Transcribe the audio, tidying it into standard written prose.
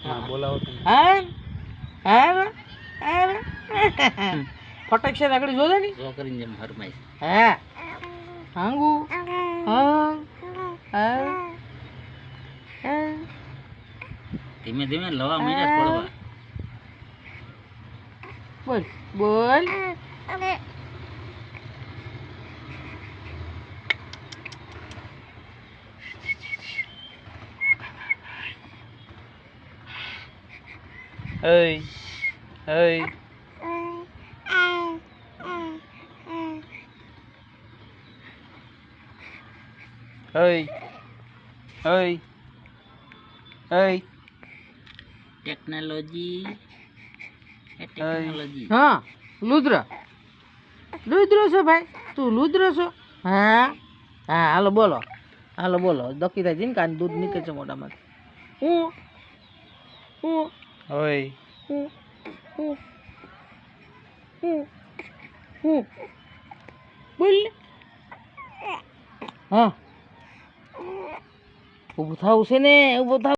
હા બોલાવો તમે. હા હા ફટક છે આગળ જોજો ને જો કરીને જેમ ફરમાઈશ. હા હાંગુ હા હા ધીમે ધીમે લવા મીડા પડવા. બોલ બોલ હઈ હઈ હઈ હઈ હઈ ટેકનોલોજી ટેકનોલોજી. હા લુદ્ર લુદ્ર છો ભાઈ તું લુદ્ર છો હા હા હાલો બોલો દખી થાય કાન દૂધ નીકળે છે મોઢામાંથી હું હું હઈ હું હું હું હું બોલ હા ઊભું થવું છે ને ઊભું થવું